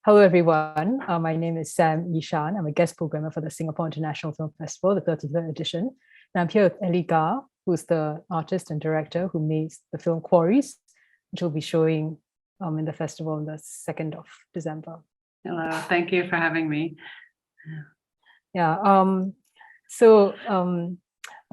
Hello, everyone. My name is Sam Yishan. I'm a guest programmer for the Singapore International Film Festival, the 33rd edition. And I'm here with Ellie, who's the artist and director who made the film Quarries, which will be showing in the festival on the 2nd of December. Hello, thank you for having me. Yeah, I'll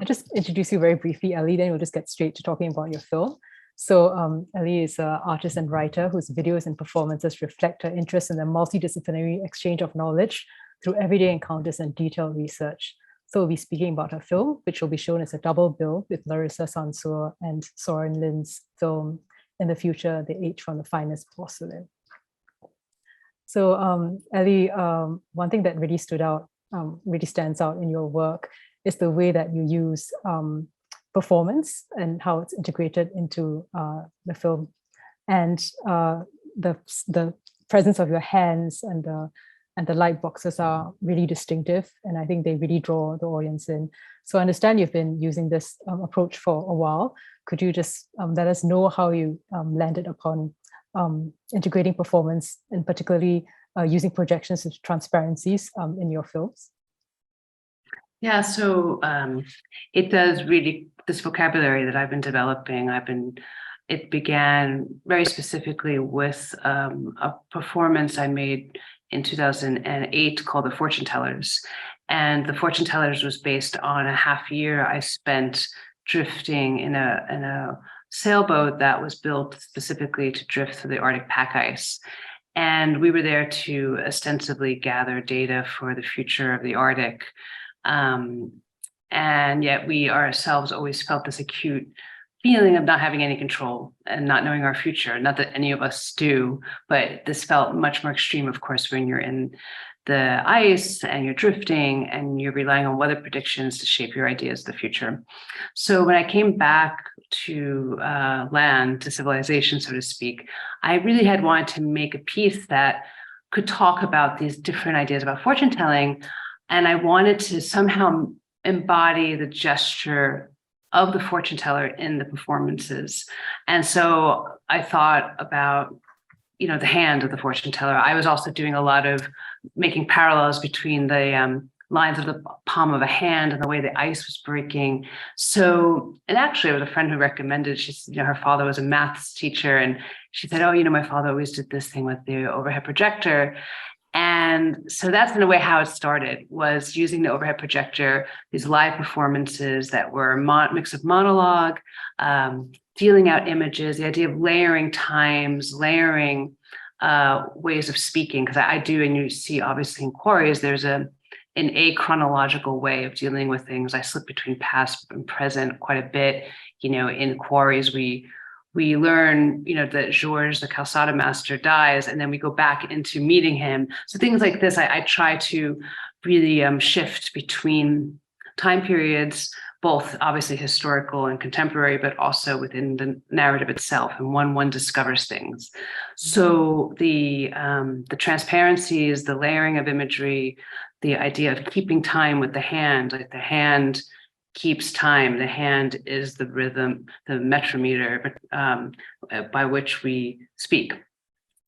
just introduce you very briefly, Ellie, then we'll just get straight to talking about your film. So Ellie is an artist and writer whose videos and performances reflect her interest in the multidisciplinary exchange of knowledge through everyday encounters and detailed research. So we'll be speaking about her film, which will be shown as a double bill with Larissa Sansur and Soren Lin's film In the Future, The Age from the Finest Porcelain. So Ellie, one thing that really stands out in your work is the way that you use performance and how it's integrated into the film, and the presence of your hands and the light boxes are really distinctive, and I think they really draw the audience in. So I understand you've been using this approach for a while. Could you just let us know how you landed upon integrating performance, and particularly using projections and transparencies in your films? Yeah, so it does really, this vocabulary that I've been developing, it began very specifically with a performance I made in 2008 called The Fortune Tellers. And The Fortune Tellers was based on a half year I spent drifting in a sailboat that was built specifically to drift through the Arctic pack ice. And we were there to ostensibly gather data for the future of the Arctic. And yet we ourselves always felt this acute feeling of not having any control and not knowing our future. Not that any of us do, but this felt much more extreme, of course, when you're in the ice and you're drifting and you're relying on weather predictions to shape your ideas of the future. So when I came back to land, to civilization, so to speak, I really had wanted to make a piece that could talk about these different ideas about fortune telling. And I wanted to somehow embody the gesture of the fortune teller in the performances. And so I thought about, the hand of the fortune teller. I was also doing a lot of making parallels between the lines of the palm of a hand and the way the ice was breaking. So, and actually, it was a friend who recommended, she said, her father was a maths teacher. And she said, my father always did this thing with the overhead projector. And so that's in a way how it started, was using the overhead projector, these live performances that were a mix of monologue, dealing out images, the idea of layering times, layering ways of speaking, because I do, and you see obviously in Quarries, there's an achronological way of dealing with things. I slip between past and present quite a bit. In Quarries, we learn, that Georges, the Calçada master, dies, and then we go back into meeting him. So things like this, I try to really shift between time periods, both obviously historical and contemporary, but also within the narrative itself, and one discovers things. So the transparencies, the layering of imagery, the idea of keeping time with the hand, like the hand keeps time. The hand is the rhythm, the metrometer by which we speak.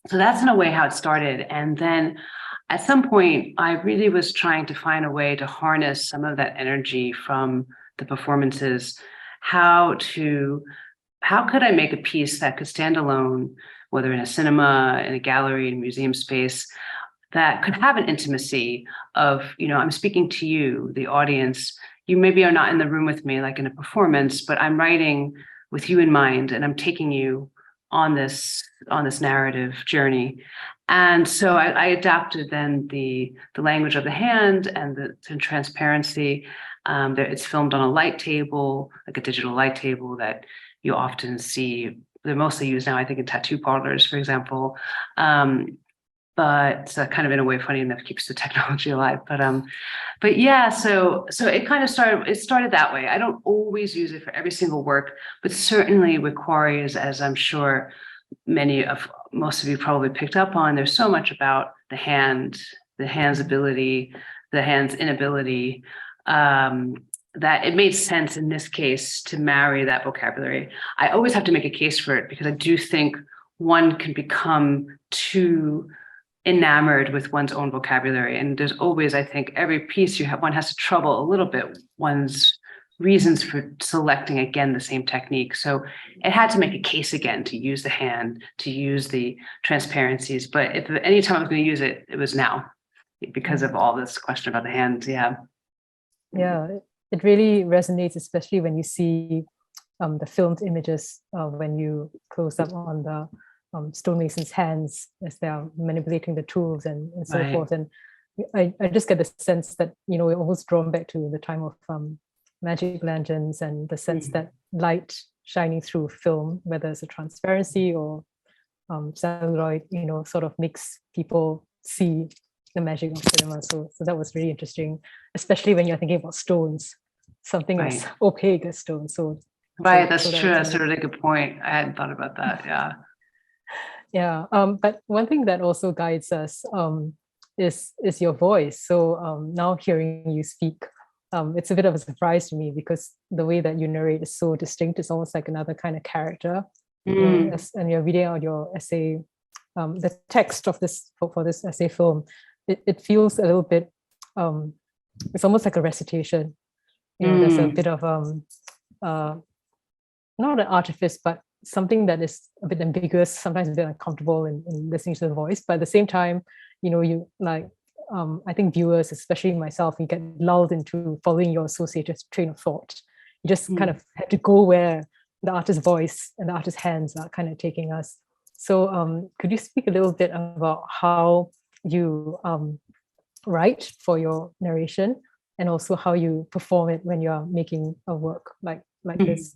So that's in a way how it started. And then at some point, I really was trying to find a way to harness some of that energy from the performances. How could I make a piece that could stand alone, whether in a cinema, in a gallery, in a museum space, that could have an intimacy of, I'm speaking to you, the audience. You maybe are not in the room with me, like in a performance, but I'm writing with you in mind, and I'm taking you on this narrative journey. And so I adapted then the language of the hand and the transparency. It's filmed on a light table, like a digital light table that you often see. They're mostly used now, I think, in tattoo parlors, for example. But kind of in a way funny enough, keeps the technology alive. But yeah, so it kind of started that way. I don't always use it for every single work, but certainly with Quarries, as I'm sure most of you probably picked up on, there's so much about the hand's ability, the hand's inability, that it made sense in this case to marry that vocabulary. I always have to make a case for it, because I do think one can become too enamored with one's own vocabulary. And there's always, I think, every piece one has to trouble a little bit one's reasons for selecting again the same technique. So it had to make a case again to use the hand, to use the transparencies. But if any time I was going to use it, it was now, because of all this question about the hands. Yeah. Yeah, it really resonates, especially when you see the filmed images when you close up on the stonemason's hands as they are manipulating the tools and so forth. And I just get the sense that, we're almost drawn back to the time of magic lanterns, and the sense that light shining through film, whether it's a transparency or celluloid, sort of makes people see the magic of cinema. So that was really interesting, especially when you're thinking about stones, something as opaque as stone. That's true. That's a really good point. I hadn't thought about that. Yeah. Yeah. But one thing that also guides us is your voice. So now hearing you speak, it's a bit of a surprise to me, because the way that you narrate is so distinct. It's almost like another kind of character. And you're reading out your essay, the text of this for this essay film, it feels a little bit, it's almost like a recitation. There's a bit of not an artifice, but something that is a bit ambiguous, sometimes a bit uncomfortable in listening to the voice. But at the same time, you like, I think viewers, especially myself, you get lulled into following your associated train of thought. You just kind of have to go where the artist's voice and the artist's hands are kind of taking us. So could you speak a little bit about how you write for your narration, and also how you perform it when you're making a work like this?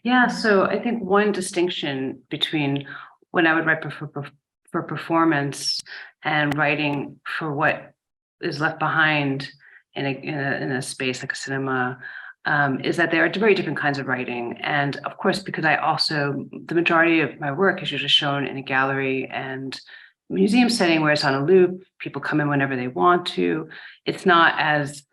Yeah, so I think one distinction between when I would write for performance and writing for what is left behind in a space like a cinema is that there are very different kinds of writing. And of course, because the majority of my work is usually shown in a gallery and museum setting where it's on a loop, people come in whenever they want to. It's not as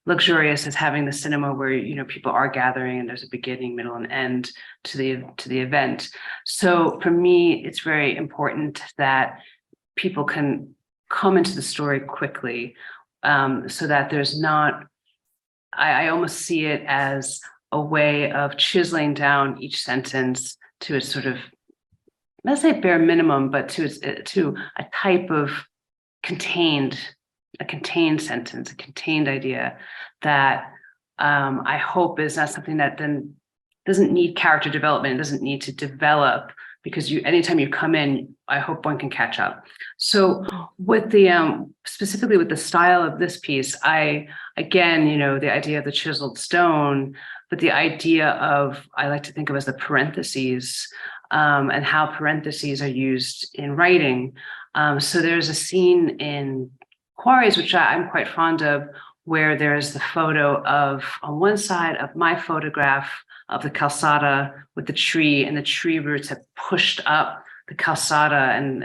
luxurious as having the cinema where people are gathering and there's a beginning, middle, and end to the event. So for me, it's very important that people can come into the story quickly, so that there's not. I almost see it as a way of chiseling down each sentence to its sort of, let's say bare minimum, but to a type of contained sentence, a contained idea that I hope is not something that then doesn't need character development, doesn't need to develop, because anytime you come in, I hope one can catch up. So with the specifically with the style of this piece, the idea of the chiseled stone, but the idea of, I like to think of as the parentheses, and how parentheses are used in writing. So there's a scene in Quarries, which I'm quite fond of, where there's the photo of, on one side of my photograph of the calçada with the tree, and the tree roots have pushed up the calçada, and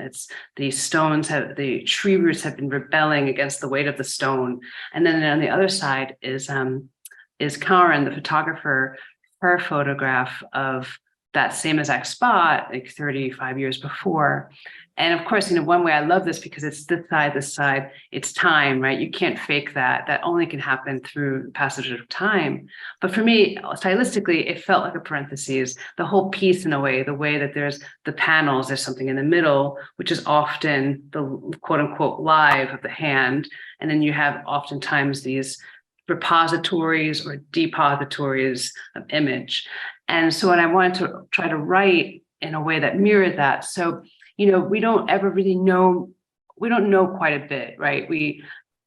the tree roots have been rebelling against the weight of the stone. And then on the other side is Karen, the photographer, her photograph of that same exact spot, like 35 years before. And of course, one way I love this, because it's this side, it's time, right? You can't fake that. That only can happen through the passage of time. But for me, stylistically, it felt like a parenthesis. The whole piece, in a way, the way that there's the panels, there's something in the middle, which is often the quote unquote live of the hand. And then you have oftentimes these repositories or depositories of image. And so when I wanted to try to write in a way that mirrored that. So, we don't ever really know, we don't know quite a bit, right?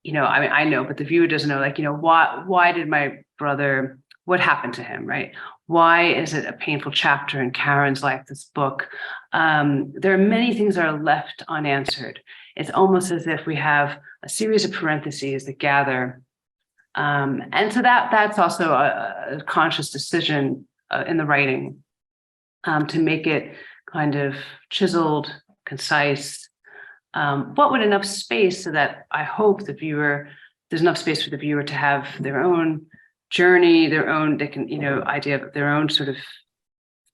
I know, but the viewer doesn't know, why did my brother, what happened to him, right? Why is it a painful chapter in Karen's life, this book? There are many things that are left unanswered. It's almost as if we have a series of parentheses that gather. And so that's also a conscious decision in the writing, to make it kind of chiseled, concise, but with enough space so that I hope there's enough space for the viewer to have their own journey, idea of their own sort of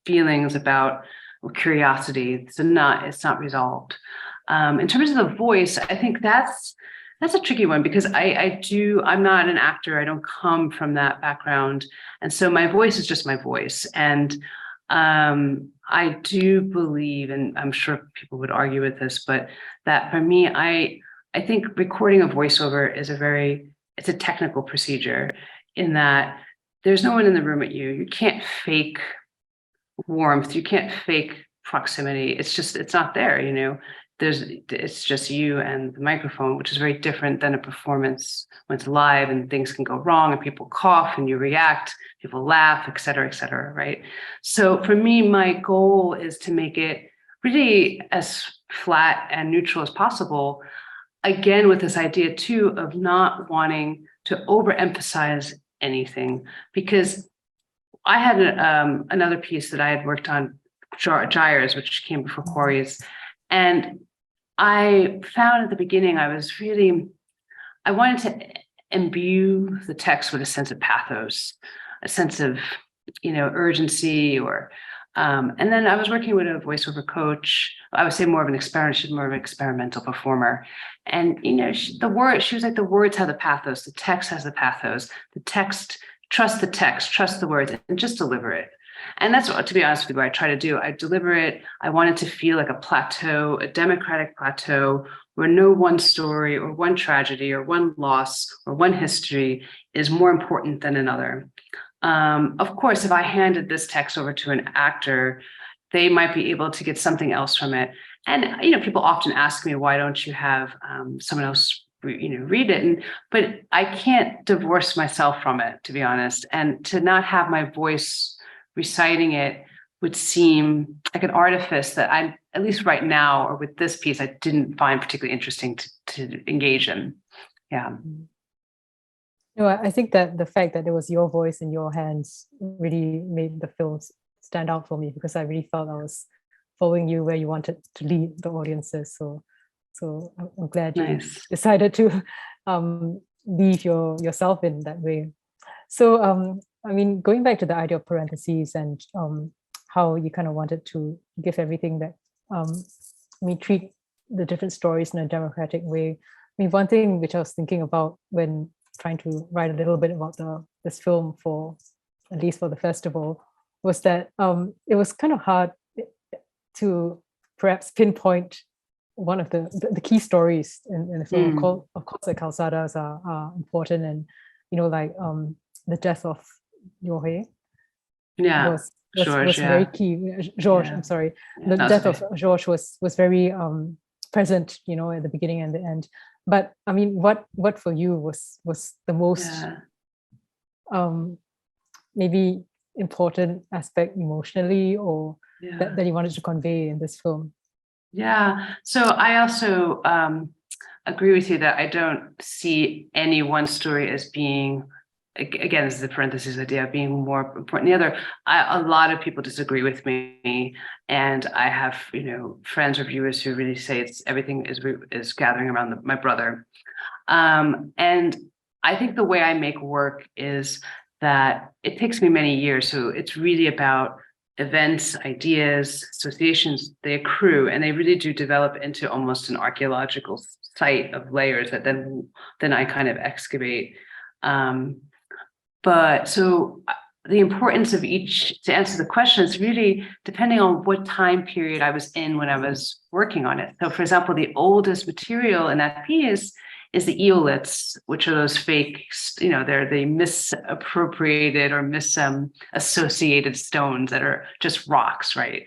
feelings about, or curiosity. It's not resolved. In terms of the voice, I think that's a tricky one because I'm not an actor. I don't come from that background. And so my voice is just my voice. And I do believe, and I'm sure people would argue with this, but that for me, I think recording a voiceover is it's a technical procedure in that there's no one in the room with you. You can't fake warmth. You can't fake proximity. It's not there, it's just you and the microphone, which is very different than a performance when it's live and things can go wrong and people cough and you react, people laugh, et cetera, right? So for me, my goal is to make it really as flat and neutral as possible. Again, with this idea too of not wanting to overemphasize anything, because I had another piece that I had worked on, Gyres, which came before Quarries. And I found at the beginning, I wanted to imbue the text with a sense of pathos, a sense of, urgency and then I was working with a voiceover coach. I would say more of an experiment. She's more of an experimental performer. And, she was like, the words have the pathos. The text has the pathos. The text, trust the text, trust the words, and just deliver it. And that's what, to be honest with you, what I try to do. I deliver it. I want it to feel like a plateau, a democratic plateau, where no one story or one tragedy or one loss or one history is more important than another. Of course, if I handed this text over to an actor, they might be able to get something else from it. And, people often ask me, why don't you have someone else, read it? But I can't divorce myself from it, to be honest. And to not have my voice reciting it would seem like an artifice that I, at least right now, or with this piece, I didn't find particularly interesting to engage in. Yeah. No, I think that the fact that it was your voice in your hands really made the film stand out for me, because I really felt I was following you where you wanted to lead the audiences. So I'm glad you decided to leave yourself in that way. So going back to the idea of parentheses and how you kind of wanted to give everything that treat the different stories in a democratic way. One thing which I was thinking about when trying to write a little bit about this film, for at least for the festival, was that it was kind of hard to perhaps pinpoint one of the key stories in the film. Of course, the calzadas are important, and the death of Jorge was very key. George, I'm sorry, the death of George was very present, at the beginning and the end. But what for you was the most maybe important aspect emotionally, or that you wanted to convey in this film? Yeah. So I also agree with you that I don't see any one story as being, again, this is the parentheses idea of being more important than the other. A lot of people disagree with me, and I have, friends or viewers who really say everything is gathering around my brother. And I think the way I make work is that it takes me many years. So it's really about events, ideas, associations, they accrue, and they really do develop into almost an archaeological site of layers that then I kind of excavate. But so the importance of each, to answer the question, is really depending on what time period I was in when I was working on it. So for example, the oldest material in that piece is the eoliths, which are those fake, they're the misappropriated or misassociated stones that are just rocks, right?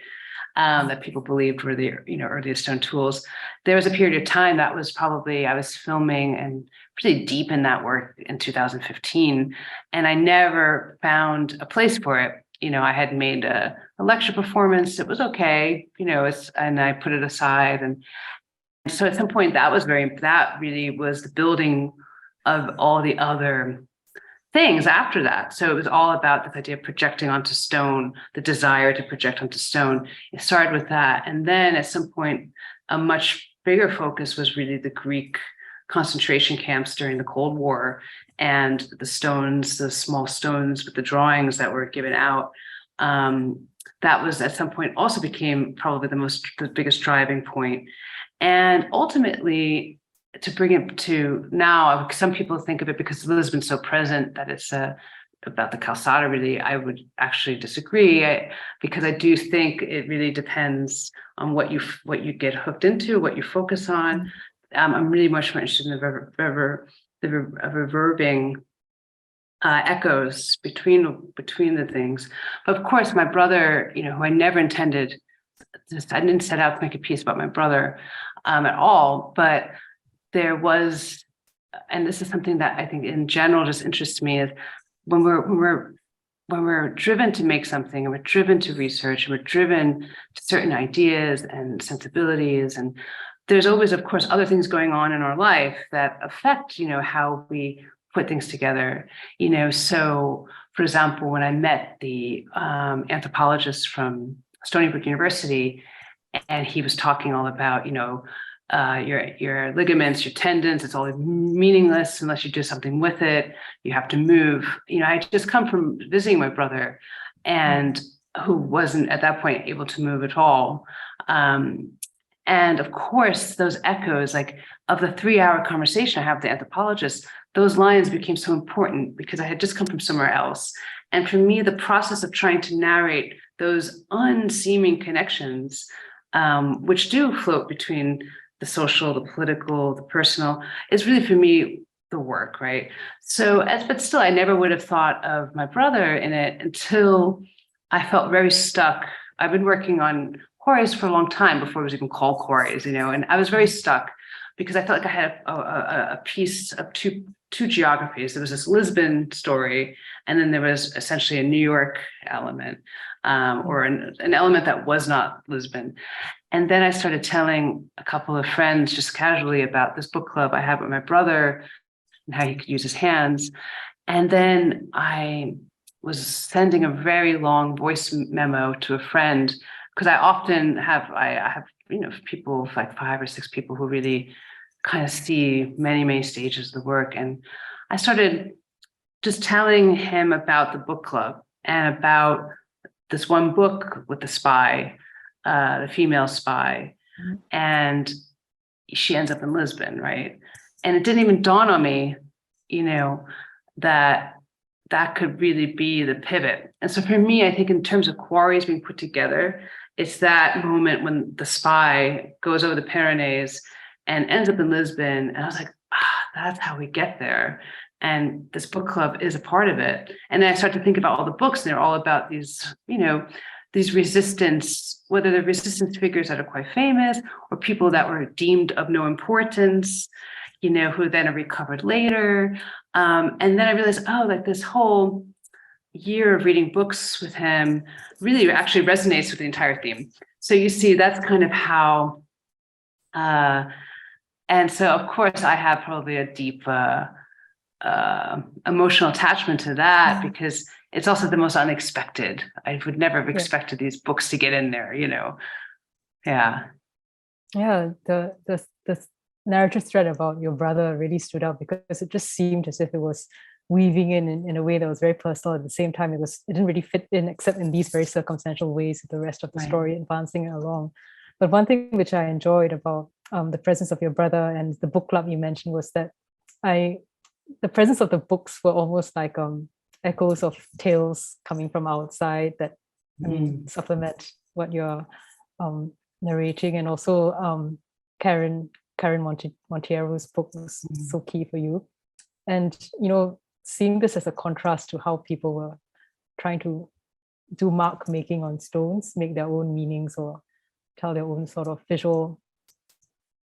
That people believed were the earliest stone tools. There was a period of time that was probably, I was filming and pretty deep in that work in 2015, and I never found a place for it. I had made a lecture performance. It was okay, and I put it aside. And so at some point that really was the building of all the other things after that. So it was all about this idea of projecting onto stone, the desire to project onto stone. It started with that. And then at some point, a much bigger focus was really the Greek concentration camps during the Cold War, and the stones, the small stones with the drawings that were given out. That was at some point also became probably the biggest driving point. And ultimately, to bring it to now, some people think of it because Lisbon's so present that it's about the calçada. Really, I would actually disagree, because I do think it really depends on what you get hooked into, what you focus on. I'm really much more interested in the reverbing echoes between the things. But of course, my brother, who I never intended, I didn't set out to make a piece about my brother at all, but there was, and this is something that I think in general just interests me, is when we're driven to make something, and we're driven to research, and we're driven to certain ideas and sensibilities, and there's always, of course, other things going on in our life that affect, how we put things together. So for example, when I met the anthropologist from Stony Brook University, and he was talking all about, your ligaments, your tendons, it's all meaningless unless you do something with it. You have to move. I just come from visiting my brother, and who wasn't at that point able to move at all. And of course, those echoes, like of the 3-hour conversation I have with the anthropologist, those lines became so important because I had just come from somewhere else. And for me, the process of trying to narrate those unseeming connections, which do float between the social, the political, the personal, is really for me the work, right? So, but still, I never would have thought of my brother in it until I felt very stuck. I've been working on Quarries for a long time before it was even called Quarries, and I was very stuck because I felt like I had a piece of two geographies. There was this Lisbon story, and then there was essentially a New York element, or an element that was not Lisbon. And then I started telling a couple of friends just casually about this book club I had with my brother and how he could use his hands. And then I was sending a very long voice memo to a friend, because I often have, I have, people, like 5 or 6 people who really kind of see many, many stages of the work. And I started just telling him about the book club and about this one book with the spy, the female spy, and she ends up in Lisbon, right? And it didn't even dawn on me, that could really be the pivot. And so for me, I think in terms of Quarries being put together, it's that moment when the spy goes over the Pyrenees and ends up in Lisbon. And I was like, that's how we get there. And this book club is a part of it. And then I start to think about all the books, and they're all about these, these resistance, whether they're resistance figures that are quite famous or people that were deemed of no importance, who then are recovered later. And then I realized, like this whole year of reading books with him really actually resonates with the entire theme. So you see, that's kind of how, and so of course I have probably a deep emotional attachment to that, because it's also the most unexpected. I would never have expected these books to get in there, Yeah. Yeah, the narrative thread about your brother really stood out, because it just seemed as if it was weaving in a way that was very personal. At the same time, it didn't really fit in, except in these very circumstantial ways, the rest of the story, advancing it along. But one thing which I enjoyed about the presence of your brother and the book club you mentioned was that the presence of the books were almost like echoes of tales coming from outside that supplement what you're narrating. And also Karen Montero's book was so key for you. And seeing this as a contrast to how people were trying to do mark making on stones, make their own meanings or tell their own sort of visual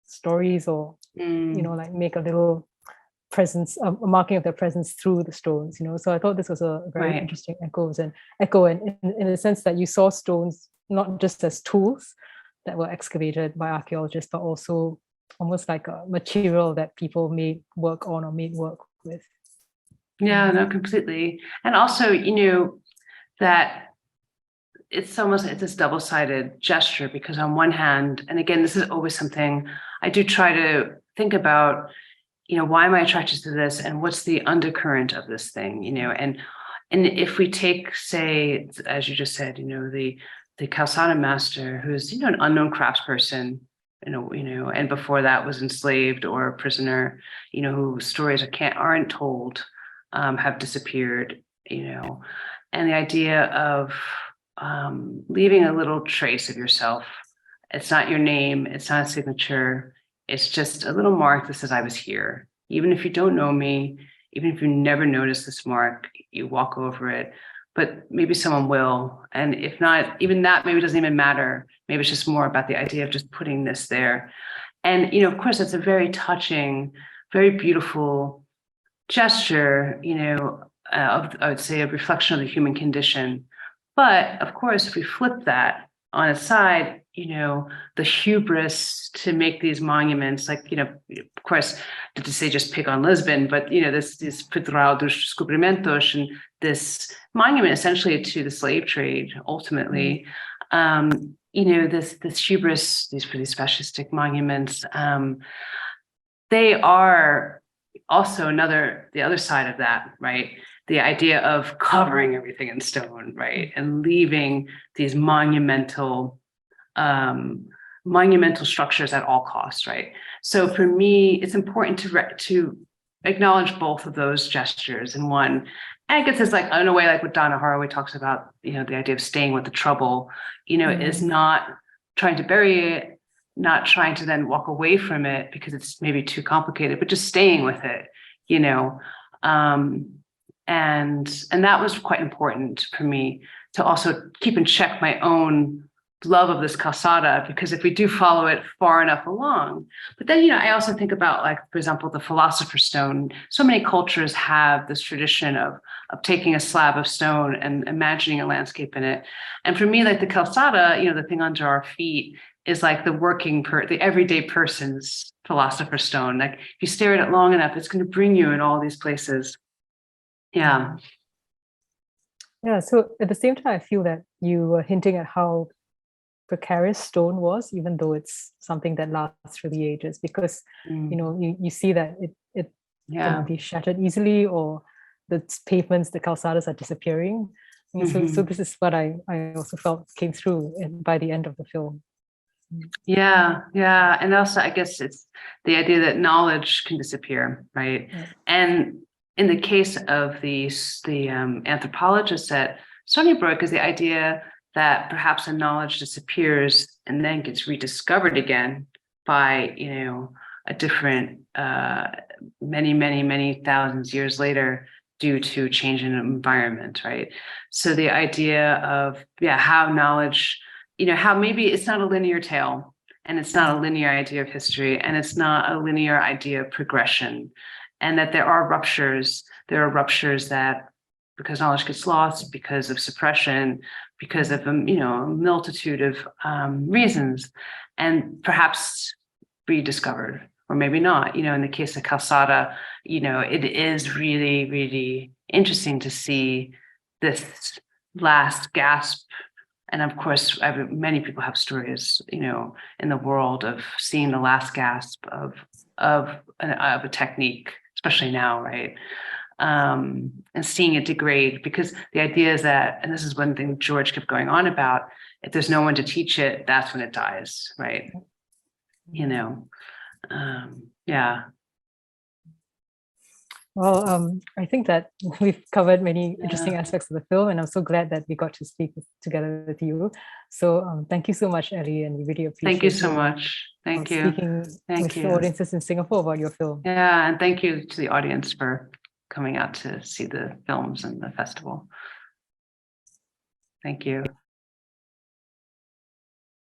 stories, or like make a little presence, a marking of their presence through the stones. So I thought this was a very interesting echo, and in the sense that you saw stones not just as tools that were excavated by archaeologists, but also almost like a material that people made work on or made work with. Yeah, no, completely. And also, that it's this double-sided gesture, because on one hand, and again, this is always something I do try to think about, why am I attracted to this, and what's the undercurrent of this thing, and if we take, say, as you just said, the calçada master, who's, an unknown craftsperson, and before that was enslaved or a prisoner, whose stories aren't told, have disappeared, and the idea of leaving a little trace of yourself. It's not your name, it's not a signature, it's just a little mark that says I was here. Even if you don't know me, even if you never notice this mark, you walk over it, but maybe someone will. And if not, even that maybe doesn't even matter. Maybe it's just more about the idea of just putting this there. And, of course, it's a very touching, very beautiful gesture, I would say a reflection of the human condition. But of course, if we flip that on its side, the hubris to make these monuments, like, of course, to say just pick on Lisbon, but, this Pedral dos Descobrimentos, and this monument essentially to the slave trade, ultimately, this hubris, these fascistic monuments, they are also the other side of that, right? The idea of covering everything in stone, right? And leaving these monumental structures at all costs, right? So for me, it's important to acknowledge both of those gestures in one. And I guess it's like, in a way, like what Donna Haraway talks about, the idea of staying with the trouble, is not trying to bury it, not trying to then walk away from it because it's maybe too complicated, but just staying with it, and that was quite important for me to also keep in check my own love of this calçada, because if we do follow it far enough along, but then, I also think about, like, for example, the philosopher's stone. So many cultures have this tradition of taking a slab of stone and imagining a landscape in it. And for me, like the calçada, the thing under our feet, is like the everyday person's philosopher's stone. Like, if you stare at it long enough, it's going to bring you in all these places. Yeah. Yeah. So at the same time, I feel that you were hinting at how precarious stone was, even though it's something that lasts for the ages, because you see that it can be shattered easily, or the pavements, the calçadas are disappearing. And so this is what I also felt came through by the end of the film. Yeah. And also, I guess it's the idea that knowledge can disappear, right? Yeah. And in the case of the anthropologist at Stony Brook, is the idea that perhaps a knowledge disappears and then gets rediscovered again by, a different, many thousands years later, due to change in environment, right? So the idea of, how knowledge, how maybe it's not a linear tale, and it's not a linear idea of history, and it's not a linear idea of progression, and that there are ruptures that, because knowledge gets lost, because of suppression, because of a multitude of reasons, and perhaps rediscovered, or maybe not. In the case of calçada, it is really, really interesting to see this last gasp. And of course, many people have stories, in the world of seeing the last gasp of a technique, especially now, right? And seeing it degrade, because the idea is that, and this is one thing George kept going on about, if there's no one to teach it, that's when it dies, right? Yeah. Well, I think that we've covered many interesting aspects of the film, and I'm so glad that we got to speak together with you. So thank you so much, Ellie, and we really appreciate Thank you so much. Thank you. Speaking with the audiences in Singapore about your film. Yeah, and thank you to the audience for coming out to see the films and the festival. Thank you.